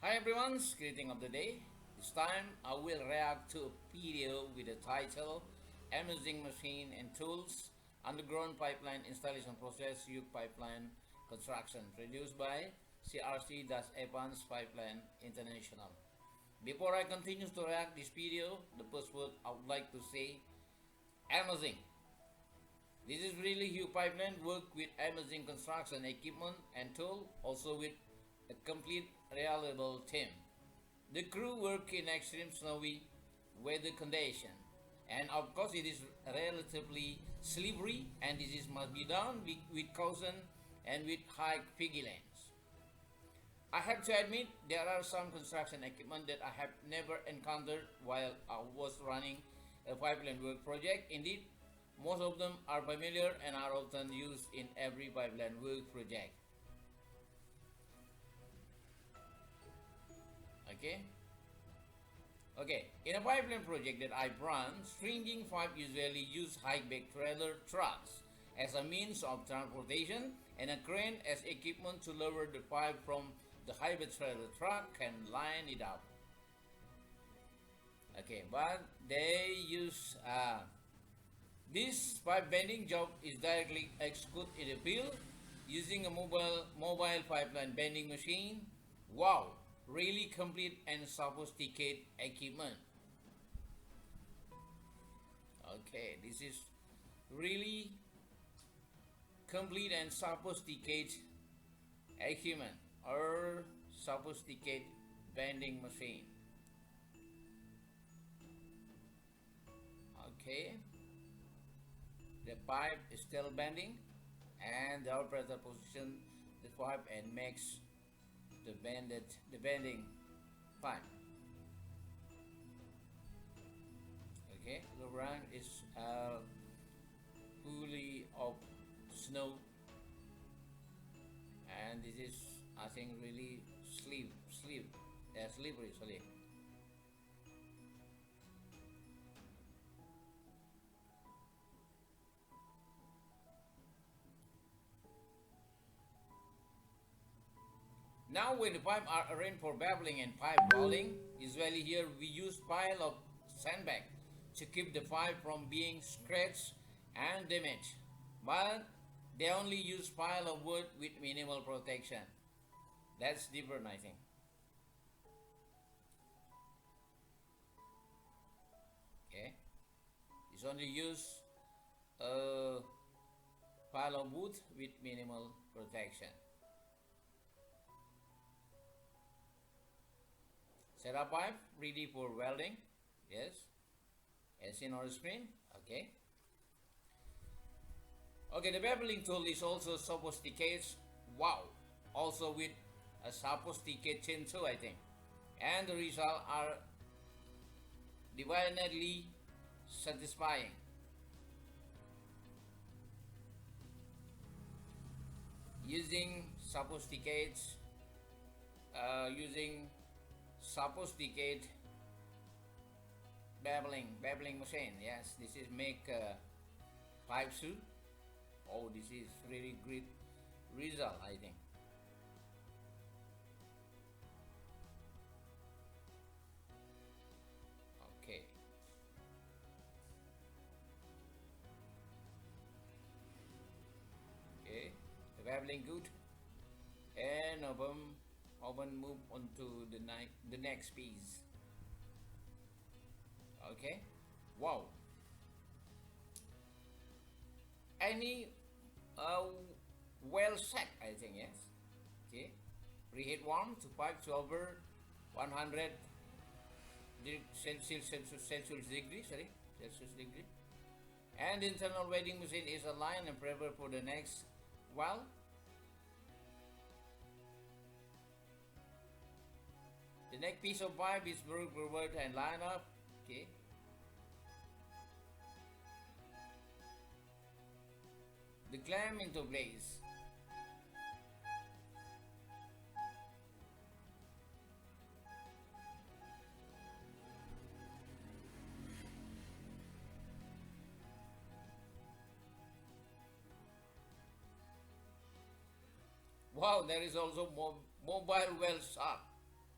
Hi everyone, greeting of the day. This time I will react to a video with the title Amazing Machine and Tools Underground Pipeline Installation Process Yuk Pipeline Construction produced by CRC-EVANS Pipeline International. Before I continue to react this video, the first word I would like to say amazing. This is really huge pipeline work with amazing construction equipment and tool, also with a complete reliable team. The crew work in extreme snowy weather condition, and of course it is relatively slippery, and this must be done with caution and with high vigilance. I have to admit there are some construction equipment that I have never encountered while I was running a pipeline work project. Indeed, most of them are familiar and are often used in every pipeline work project. Okay. Okay, in a pipeline project that I run, stringing pipe usually use high-back trailer trucks as a means of transportation and a crane as equipment to lower the pipe from the high-back trailer truck and line it up. Okay, but they use this pipe bending job is directly executed in the field using a mobile pipeline bending machine. Wow, really complete and sophisticated equipment. Okay, this is really complete and sophisticated equipment or sophisticated bending machine. Okay, the pipe is still bending and the operator positions the pipe and makes the bending pipe. Okay, the ground is fully of snow, and this is, I think, really slippery. Sorry. Now when the pipe are arranged for babbling and pipe rolling, usually here we use pile of sandbag to keep the pipe from being scratched and damaged. But they only use pile of wood with minimal protection. That's different, I think. Okay. It's only use a pile of wood with minimal protection. Setup pipe ready for welding. Yes, as seen on the screen. Okay. Okay, the beveling tool is also sophisticated. Wow, also with a sophisticated chin too, I think. And the results are divinely satisfying. Using sophisticated babbling machine. Yes, this is make pipe suit. Oh, this is really great result, I think. Okay. Okay, the babbling good, and open move on to the next piece. Okay, wow. Any well set, I think. Yes. Okay, preheat warm to pipe to over 100 Celsius degree. Sorry, Celsius degree. And the internal welding machine is aligned and prepared for the next weld. The next piece of pipe is broken forward and line up. Okay. The clamp into place. Wow, there is also mobile well shop.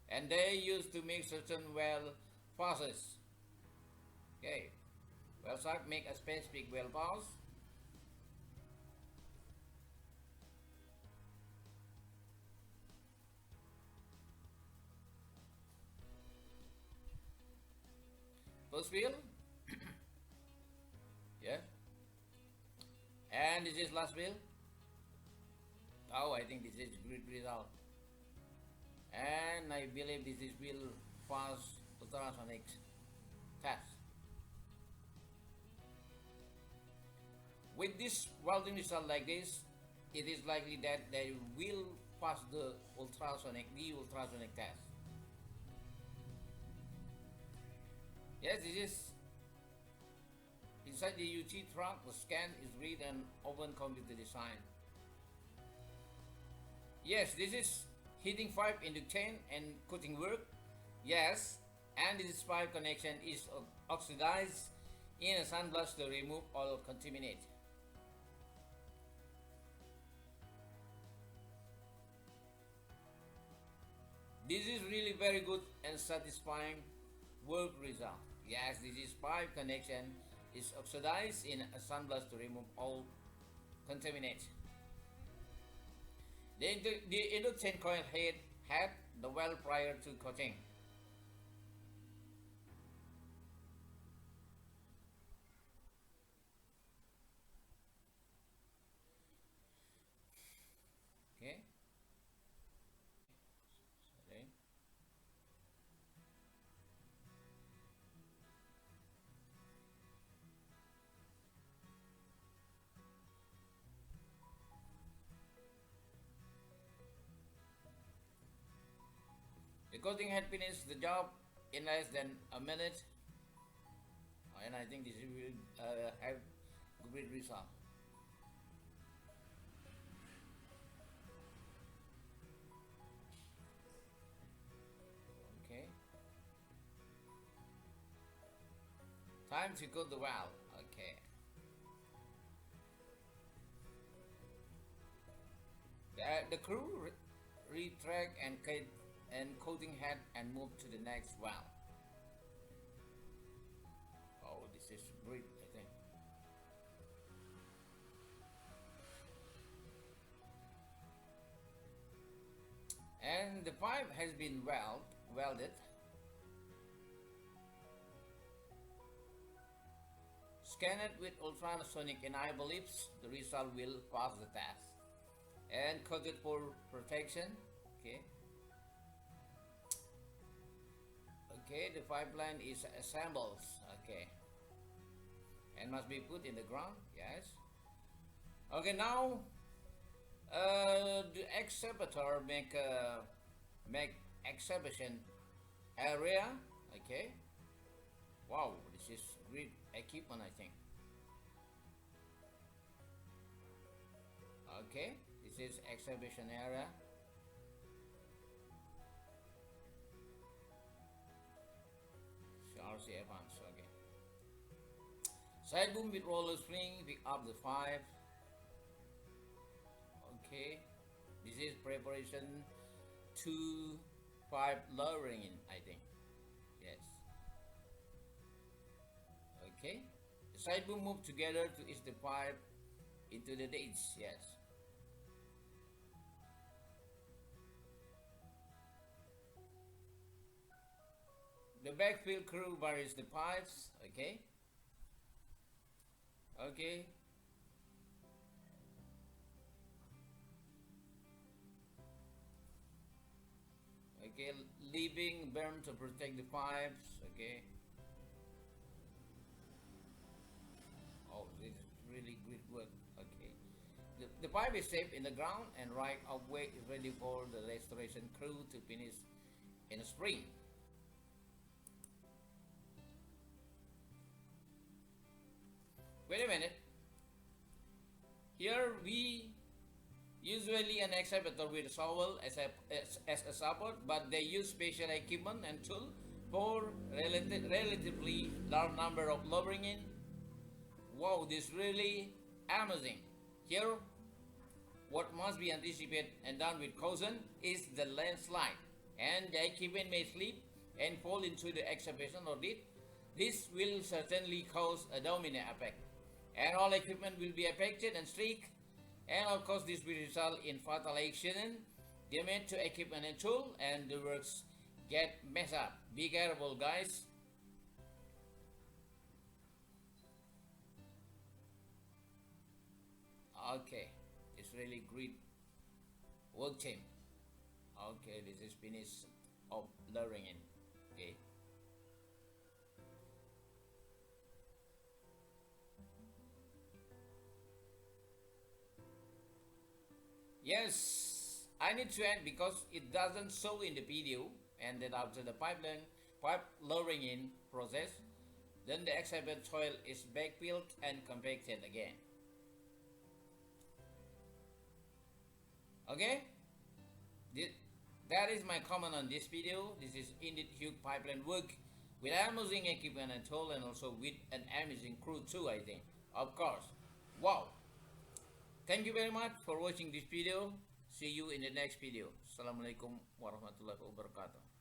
and they used to make certain well pauses. Okay, well start make a specific well pause. First wheel, yeah, and this is last wheel. Oh, I think this is great result, and I believe this is will pass ultrasonic test. With this welding result like this, it is likely that they will pass the ultrasonic test. Yes, this is inside the UT truck. The scan is read and open computer design. Yes, this is heating pipe into chain and cutting work. Yes, and this pipe connection is oxidized in a sunblast to remove all contaminate. This is really very good and satisfying work result. Yes, this is pipe connection is oxidized in a sunblast to remove all contaminate. The induction coil head had the well prior to coating. Okay. Sorry. The coating had finished the job in less than a minute, and I think this will have great result. Okay. Time to coat the valve. Okay. The crew retract and coating head and move to the next valve. Oh, this is great, I think. And the pipe has been welded. Scan it with ultrasonic and I believe the result will pass the test. And coat it for protection. Okay. Okay, the pipeline is assembled. Okay. And must be put in the ground. Yes. Okay, now the excavator make excavation area. Okay. Wow, this is great equipment, I think. Okay, this is excavation area. CRC-EVANS. Okay. Side boom with roller spring, pick up the pipe. Okay, this is preparation to pipe lowering in, I think. Yes. Okay, the side boom move together to ease the pipe into the ditch. Yes. The backfill crew buries the pipes. Okay. Okay. Okay, leaving berm to protect the pipes. Okay. Oh, this is really great work. Okay. The pipe is safe in the ground and right of way is ready for the restoration crew to finish in the spring. Wait a minute. Here we usually an excavator with a shovel as a support, but they use special equipment and tool for relatively large number of lowering in. Wow, this really amazing. Here, what must be anticipated and done with caution is the landslide. and the equipment may slip and fall into the excavation or ditch. This will certainly cause a domino effect, and all equipment will be affected and streak, and of course this will result in fatal accident, damage to equipment and tool, and the works get messed up. Be careful, guys. Okay, it's really great work, team. Okay, this is finished of layering in. Okay. Yes, I need to add because it doesn't show in the video, and then after the pipe lowering in process, then the excavated soil is backfilled and compacted again. Okay, that is my comment on this video. This is indeed huge pipeline work with amazing equipment and tool, and also with an amazing crew too, I think. Of course. Wow. Thank you very much for watching this video. See you in the next video. Assalamualaikum warahmatullahi wabarakatuh.